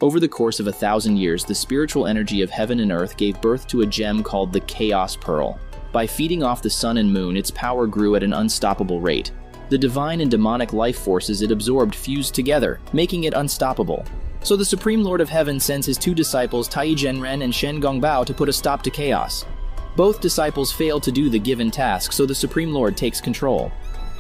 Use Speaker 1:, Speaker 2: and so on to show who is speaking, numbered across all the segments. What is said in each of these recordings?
Speaker 1: Over the course of 1,000 years, the spiritual energy of heaven and earth gave birth to a gem called the Chaos Pearl. By feeding off the sun and moon, its power grew at an unstoppable rate. The divine and demonic life forces it absorbed fused together, making it unstoppable. So the Supreme Lord of Heaven sends his two disciples, Tai Zhenren and Shen Gongbao, to put a stop to chaos. Both disciples fail to do the given task, so the Supreme Lord takes control.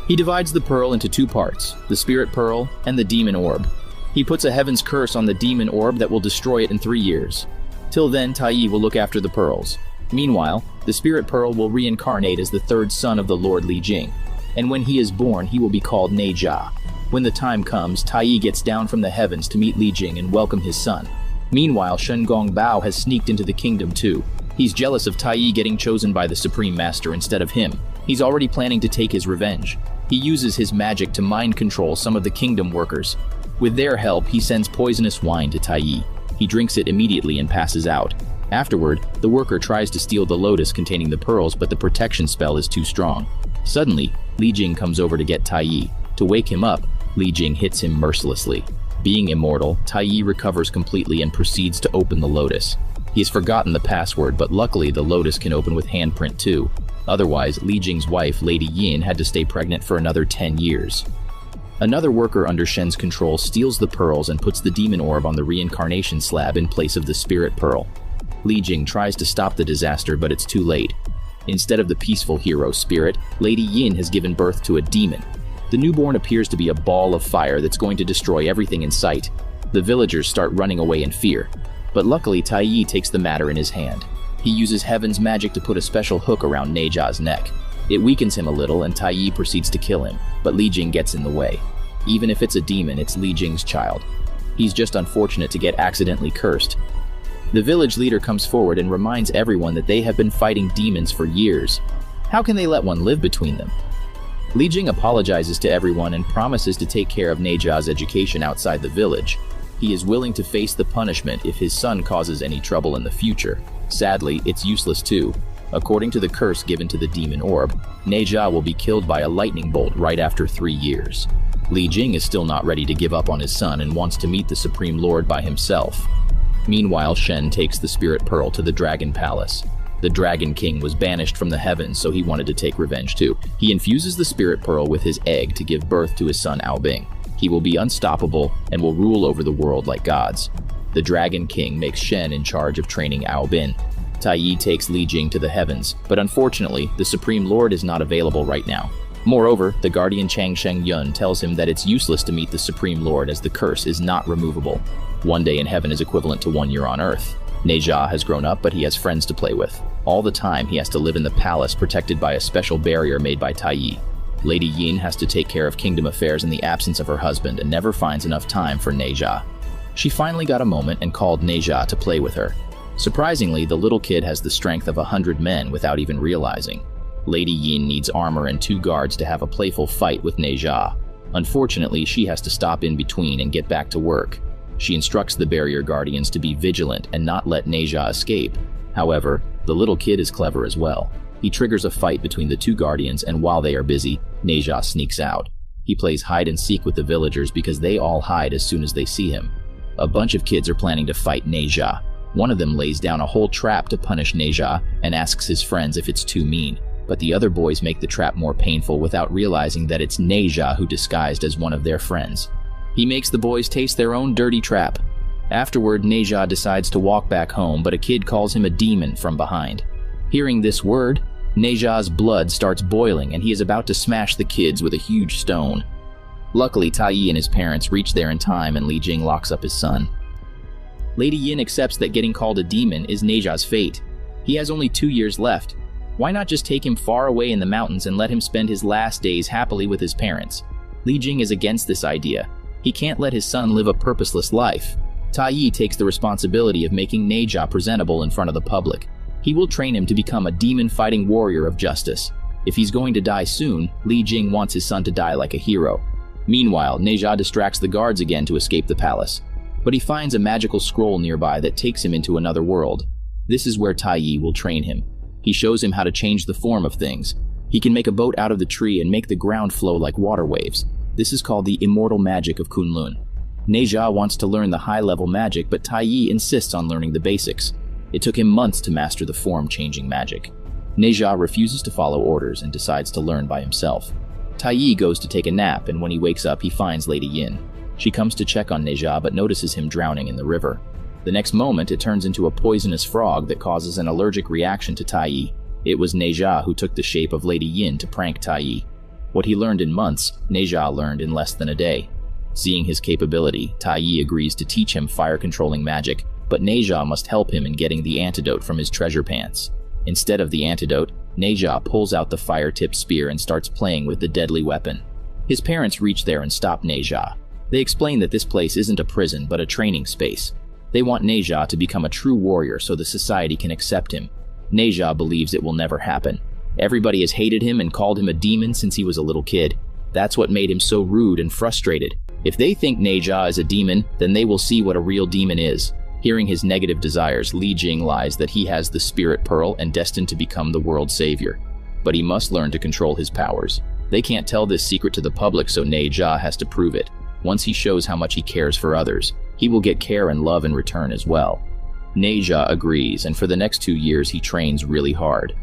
Speaker 1: He divides the pearl into two parts, the Spirit Pearl and the Demon Orb. He puts a Heaven's Curse on the Demon Orb that will destroy it in 3 years. Till then, Tai Yi will look after the pearls. Meanwhile, the Spirit Pearl will reincarnate as the third son of the Lord Li Jing, and when he is born, he will be called Ne Jia. When the time comes, Tai Yi gets down from the heavens to meet Li Jing and welcome his son. Meanwhile, Shen Gongbao has sneaked into the kingdom too. He's jealous of Tai Yi getting chosen by the Supreme Master instead of him. He's already planning to take his revenge. He uses his magic to mind control some of the kingdom workers. With their help, he sends poisonous wine to Tai Yi. He drinks it immediately and passes out. Afterward, the worker tries to steal the lotus containing the pearls, but the protection spell is too strong. Suddenly, Li Jing comes over to get Tai Yi. To wake him up, Li Jing hits him mercilessly. Being immortal, Tai Yi recovers completely and proceeds to open the lotus. He has forgotten the password, but luckily the lotus can open with handprint too. Otherwise, Li Jing's wife, Lady Yin, had to stay pregnant for another 10 years. Another worker under Shen's control steals the pearls and puts the demon orb on the reincarnation slab in place of the Spirit Pearl. Li Jing tries to stop the disaster, but it's too late. Instead of the peaceful hero Spirit, Lady Yin has given birth to a demon. The newborn appears to be a ball of fire that's going to destroy everything in sight. The villagers start running away in fear. But luckily, Tai Yi takes the matter in his hand. He uses heaven's magic to put a special hook around Ne Jia's neck. It weakens him a little and Tai Yi proceeds to kill him, but Li Jing gets in the way. Even if it's a demon, it's Li Jing's child. He's just unfortunate to get accidentally cursed. The village leader comes forward and reminds everyone that they have been fighting demons for years. How can they let one live between them? Li Jing apologizes to everyone and promises to take care of Ne Jia's education outside the village. He is willing to face the punishment if his son causes any trouble in the future. Sadly, it's useless too. According to the curse given to the demon orb, Ne Jia will be killed by a lightning bolt right after 3 years. Li Jing is still not ready to give up on his son and wants to meet the Supreme Lord by himself. Meanwhile, Shen takes the Spirit Pearl to the Dragon Palace. The Dragon King was banished from the heavens, so he wanted to take revenge too. He infuses the Spirit Pearl with his egg to give birth to his son Aobing. He will be unstoppable and will rule over the world like gods. The Dragon King makes Shen in charge of training Aobin. Tai Yi takes Li Jing to the heavens, but unfortunately, the Supreme Lord is not available right now. Moreover, the guardian Chang Sheng Yun tells him that it's useless to meet the Supreme Lord as the curse is not removable. 1 day in heaven is equivalent to 1 year on earth. Ne Jia has grown up, but he has friends to play with. All the time, he has to live in the palace protected by a special barrier made by Tai Yi. Lady Yin has to take care of kingdom affairs in the absence of her husband and never finds enough time for Ne Jia. She finally got a moment and called Ne Jia to play with her. Surprisingly, the little kid has the strength of 100 men without even realizing. Lady Yin needs armor and 2 guards to have a playful fight with Ne Jia. Unfortunately, she has to stop in between and get back to work. She instructs the barrier guardians to be vigilant and not let Ne Jia escape. However, the little kid is clever as well. He triggers a fight between the 2 guardians, and while they are busy, Ne Jia sneaks out. He plays hide and seek with the villagers because they all hide as soon as they see him. A bunch of kids are planning to fight Ne Jia. One of them lays down a whole trap to punish Ne Jia and asks his friends if it's too mean. But the other boys make the trap more painful without realizing that it's Ne Jia who disguised as one of their friends. He makes the boys taste their own dirty trap. Afterward, Ne Jia decides to walk back home, but a kid calls him a demon from behind. Hearing this word, Ne Jia's blood starts boiling and he is about to smash the kids with a huge stone. Luckily, Tai Yi and his parents reach there in time and Li Jing locks up his son. Lady Yin accepts that getting called a demon is Ne Jia's fate. He has only 2 years left. Why not just take him far away in the mountains and let him spend his last days happily with his parents? Li Jing is against this idea. He can't let his son live a purposeless life. Tai Yi takes the responsibility of making Ne Jia presentable in front of the public. He will train him to become a demon-fighting warrior of justice. If he's going to die soon, Li Jing wants his son to die like a hero. Meanwhile, Ne Jia distracts the guards again to escape the palace. But he finds a magical scroll nearby that takes him into another world. This is where Tai Yi will train him. He shows him how to change the form of things. He can make a boat out of the tree and make the ground flow like water waves. This is called the immortal magic of Kunlun. Neja wants to learn the high-level magic, but Taiyi insists on learning the basics. It took him months to master the form-changing magic. Neja refuses to follow orders and decides to learn by himself. Taiyi goes to take a nap, and when he wakes up, he finds Lady Yin. She comes to check on Neja but notices him drowning in the river. The next moment, it turns into a poisonous frog that causes an allergic reaction to Taiyi. It was Neja who took the shape of Lady Yin to prank Taiyi. What he learned in months, Neja learned in less than a day. Seeing his capability, Taiyi agrees to teach him fire-controlling magic, but Neja must help him in getting the antidote from his treasure pants. Instead of the antidote, Neja pulls out the fire-tipped spear and starts playing with the deadly weapon. His parents reach there and stop Neja. They explain that this place isn't a prison but a training space. They want Neja to become a true warrior so the society can accept him. Neja believes it will never happen. Everybody has hated him and called him a demon since he was a little kid. That's what made him so rude and frustrated. If they think Neja is a demon, then they will see what a real demon is. Hearing his negative desires, Li Jing lies that he has the Spirit Pearl and destined to become the world's savior. But he must learn to control his powers. They can't tell this secret to the public, so Neja has to prove it. Once he shows how much he cares for others, he will get care and love in return as well. Neja agrees, and for the next 2 years he trains really hard.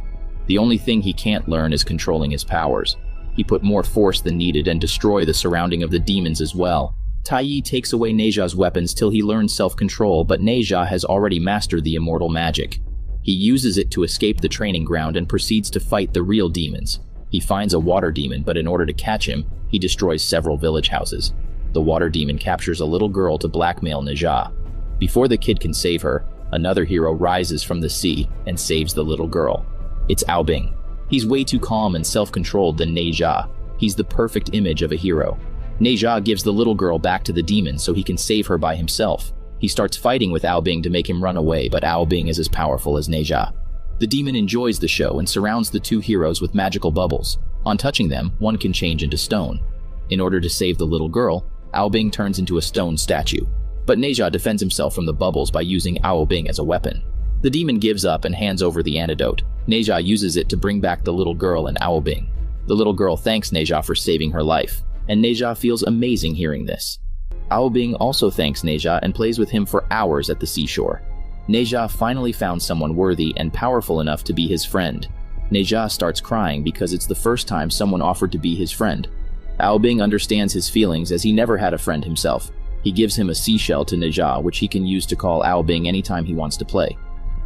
Speaker 1: The only thing he can't learn is controlling his powers. He put more force than needed and destroy the surrounding of the demons as well. Taiyi takes away Neja's weapons till he learns self-control, but Neja has already mastered the immortal magic. He uses it to escape the training ground and proceeds to fight the real demons. He finds a water demon, but in order to catch him, he destroys several village houses. The water demon captures a little girl to blackmail Neja. Before the kid can save her, another hero rises from the sea and saves the little girl. It's Aobing. He's way too calm and self-controlled than Neja. He's the perfect image of a hero. Neja gives the little girl back to the demon so he can save her by himself. He starts fighting with Aobing to make him run away, but Aobing is as powerful as Neja. The demon enjoys the show and surrounds the two heroes with magical bubbles. On touching them, one can change into stone. In order to save the little girl, Aobing turns into a stone statue. But Neja defends himself from the bubbles by using Aobing as a weapon. The demon gives up and hands over the antidote. Neja uses it to bring back the little girl and Aobing. The little girl thanks Neja for saving her life, and Neja feels amazing hearing this. Aobing also thanks Neja and plays with him for hours at the seashore. Neja finally found someone worthy and powerful enough to be his friend. Neja starts crying because it's the first time someone offered to be his friend. Aobing understands his feelings as he never had a friend himself. He gives him a seashell to Neja, which he can use to call Aobing anytime he wants to play.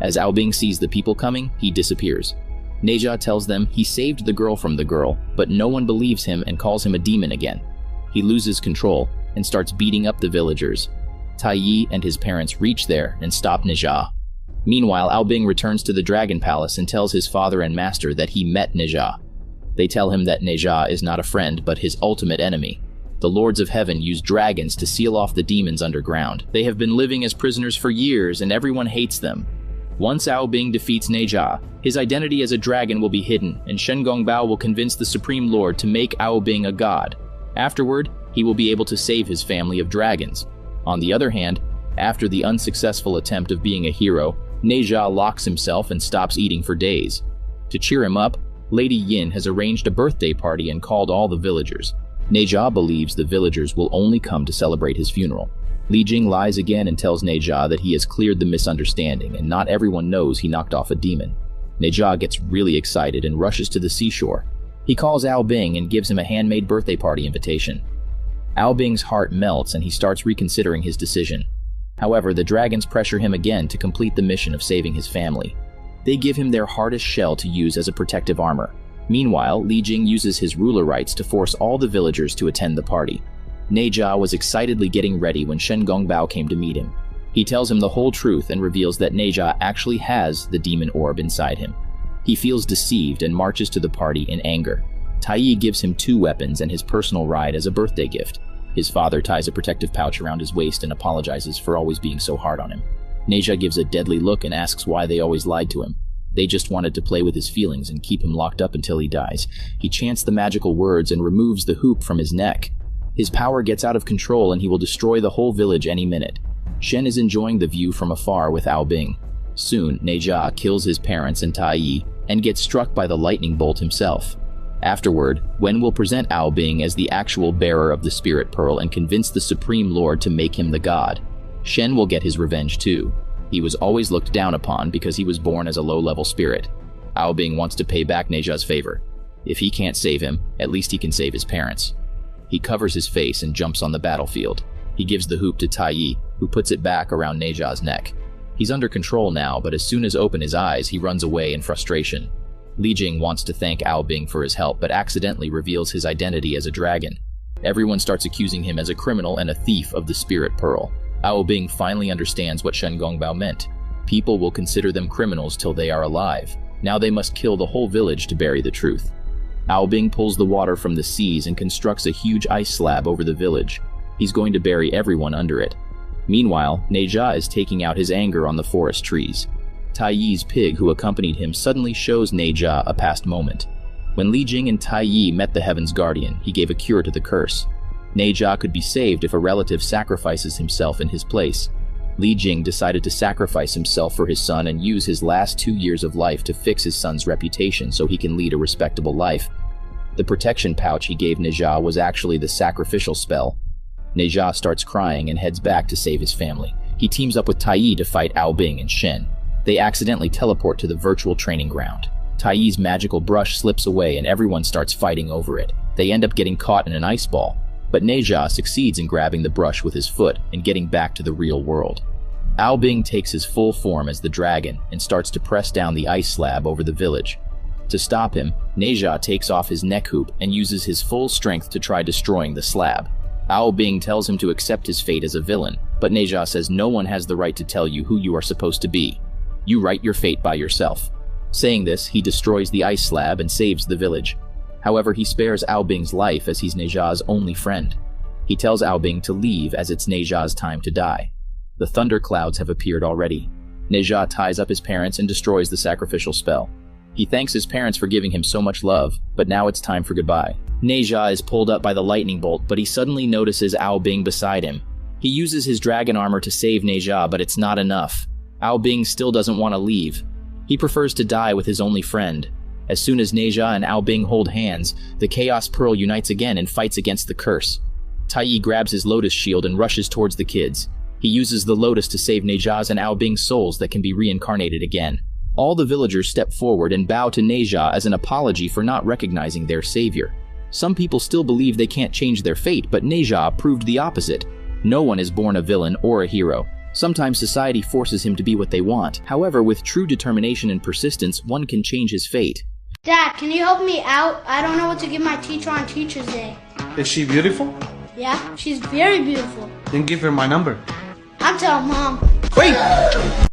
Speaker 1: As Aobing sees the people coming, he disappears. Neja tells them he saved the girl from the girl, but no one believes him and calls him a demon again. He loses control and starts beating up the villagers. Taiyi and his parents reach there and stop Neja. Meanwhile, Aobing returns to the Dragon Palace and tells his father and master that he met Neja. They tell him that Neja is not a friend but his ultimate enemy. The Lords of Heaven use dragons to seal off the demons underground. They have been living as prisoners for years and everyone hates them. Once Aobing defeats Neja, his identity as a dragon will be hidden, and Shen Gongbao will convince the Supreme Lord to make Aobing a god. Afterward, he will be able to save his family of dragons. On the other hand, after the unsuccessful attempt of being a hero, Neja locks himself and stops eating for days. To cheer him up, Lady Yin has arranged a birthday party and called all the villagers. Neja believes the villagers will only come to celebrate his funeral. Li Jing lies again and tells Neja that he has cleared the misunderstanding and not everyone knows he knocked off a demon. Neja gets really excited and rushes to the seashore. He calls Aobing and gives him a handmade birthday party invitation. Aobing's heart melts and he starts reconsidering his decision. However, the dragons pressure him again to complete the mission of saving his family. They give him their hardest shell to use as a protective armor. Meanwhile, Li Jing uses his ruler rights to force all the villagers to attend the party. Neja was excitedly getting ready when Shen Gongbao came to meet him. He tells him the whole truth and reveals that Neja actually has the demon orb inside him. He feels deceived and marches to the party in anger. Taiyi gives him 2 weapons and his personal ride as a birthday gift. His father ties a protective pouch around his waist and apologizes for always being so hard on him. Neja gives a deadly look and asks why they always lied to him. They just wanted to play with his feelings and keep him locked up until he dies. He chants the magical words and removes the hoop from his neck. His power gets out of control and he will destroy the whole village any minute. Shen is enjoying the view from afar with Aobing. Soon, Neja kills his parents and Taiyi and gets struck by the lightning bolt himself. Afterward, Wen will present Ao Bing as the actual bearer of the Spirit Pearl and convince the Supreme Lord to make him the god. Shen will get his revenge too. He was always looked down upon because he was born as a low-level spirit. Ao Bing wants to pay back Neja's favor. If he can't save him, at least he can save his parents. He covers his face and jumps on the battlefield. He gives the hoop to Tai Yi, who puts it back around Neja's neck. He's under control now, but as soon as open his eyes, he runs away in frustration. Li Jing wants to thank Ao Bing for his help, but accidentally reveals his identity as a dragon. Everyone starts accusing him as a criminal and a thief of the Spirit Pearl. Ao Bing finally understands what Shen Gongbao meant. People will consider them criminals till they are alive. Now they must kill the whole village to bury the truth. Ao Bing pulls the water from the seas and constructs a huge ice slab over the village. He's going to bury everyone under it. Meanwhile, Neja is taking out his anger on the forest trees. Tai Yi's pig, who accompanied him, suddenly shows Neja a past moment. When Li Jing and Tai Yi met the Heaven's Guardian, he gave a cure to the curse. Neja could be saved if a relative sacrifices himself in his place. Li Jing decided to sacrifice himself for his son and use his last 2 years of life to fix his son's reputation so he can lead a respectable life. The protection pouch he gave Neja was actually the sacrificial spell. Neja starts crying and heads back to save his family. He teams up with Tai Yi to fight Ao Bing and Shen. They accidentally teleport to the virtual training ground. Tai Yi's magical brush slips away and everyone starts fighting over it. They end up getting caught in an ice ball, but Neja succeeds in grabbing the brush with his foot and getting back to the real world. Ao Bing takes his full form as the dragon and starts to press down the ice slab over the village. To stop him, Neja takes off his neck hoop and uses his full strength to try destroying the slab. Ao Bing tells him to accept his fate as a villain, but Neja says no one has the right to tell you who you are supposed to be. You write your fate by yourself. Saying this, he destroys the ice slab and saves the village. However, he spares Ao Bing's life as he's Neja's only friend. He tells Ao Bing to leave as it's Neja's time to die. The thunder clouds have appeared already. Neja ties up his parents and destroys the sacrificial spell. He thanks his parents for giving him so much love, but now it's time for goodbye. Neja is pulled up by the lightning bolt, but he suddenly notices Ao Bing beside him. He uses his dragon armor to save Neja, but it's not enough. Ao Bing still doesn't want to leave. He prefers to die with his only friend. As soon as Neja and Ao Bing hold hands, the Chaos Pearl unites again and fights against the curse. Tai Yi grabs his lotus shield and rushes towards the kids. He uses the lotus to save Neja's and Ao Bing's souls that can be reincarnated again. All the villagers step forward and bow to Neja as an apology for not recognizing their savior. Some people still believe they can't change their fate, but Neja proved the opposite. No one is born a villain or a hero. Sometimes society forces him to be what they want. However, with true determination and persistence, one can change his fate.
Speaker 2: Dad, can you help me out? I don't know what to give my teacher on Teacher's Day.
Speaker 3: Is she beautiful?
Speaker 2: Yeah, she's very beautiful.
Speaker 3: Then give her my number.
Speaker 2: I'll tell Mom.
Speaker 3: Wait!